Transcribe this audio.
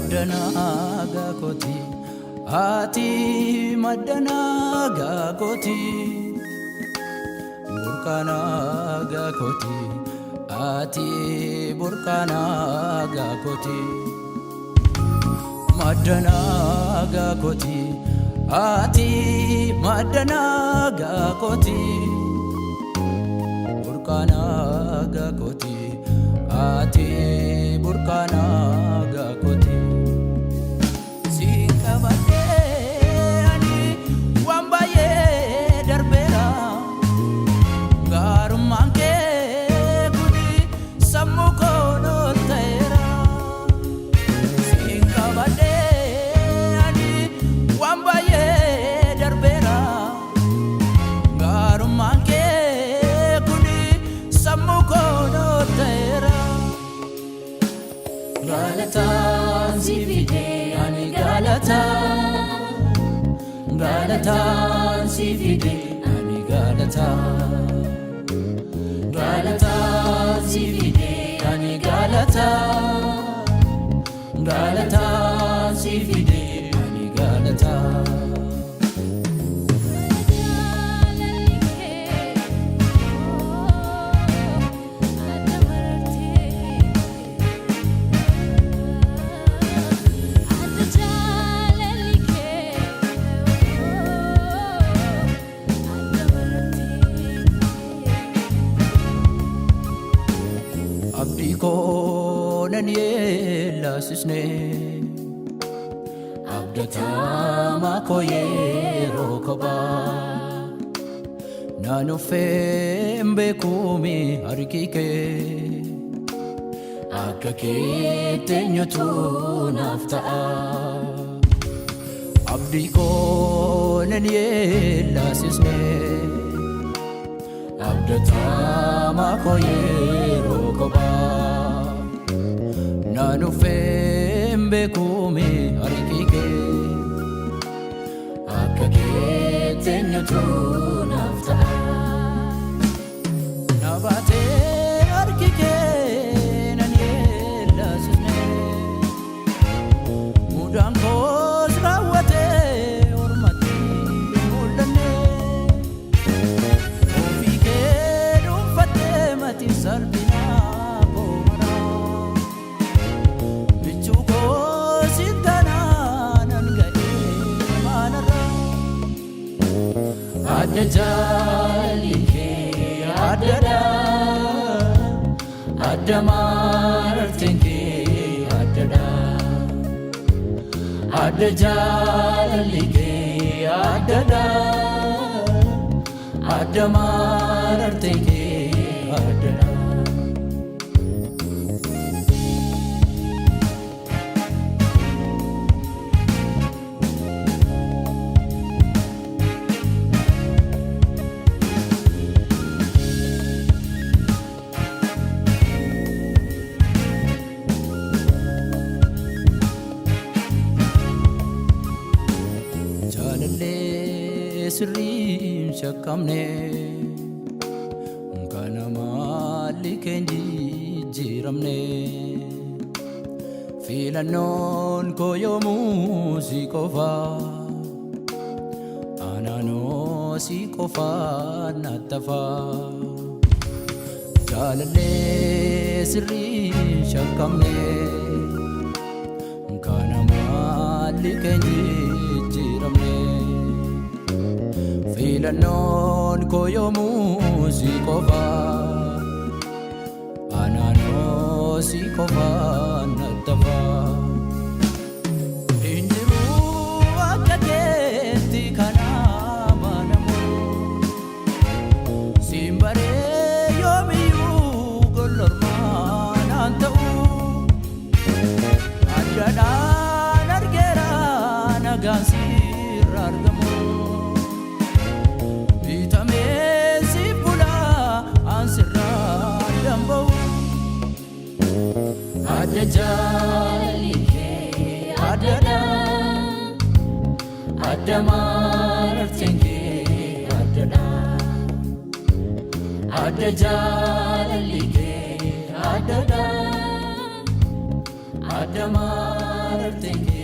Madanaga koti, ati madanaga koti, burkanaga koti, ati burkanaga koti, madanaga koti, ati madanaga koti, burkanaga koti, ati burkanaga koti. Galatan sifide ani Galatan sifide ani Galatan sifide ani Galatan sifide ani Abdikonan yela sisne Abdatama koyero koba Nanu fembe kumi harikike Akake tenyotu naftaa Abdikonan yela sisne Abdatama koyero koba Nanu fembe kumi harikike Akake tenyotu naftaa Nabate harikike nanyela sisne Mudan kos rawate ormati mulane Ofike dumfate mati sarbina komara Bichuko sintana nangade manara Adajalike adada Adamartinke adada Adajalike adada Adamartinke adada Sirrim shakamne kana malikenji jiramne filanon koyo musikofa anano sikofa natafa jalale sirrim shakamne kana malikenji jiramne Filanon koyo musikofa Anano sikofa natafa Injiru akaketi kana manamu Simbare yomiyu golorman antau Adada nargera nagansir argamu Adajalike adada Adamartinke adada Adajalike adada Adamar arabtengi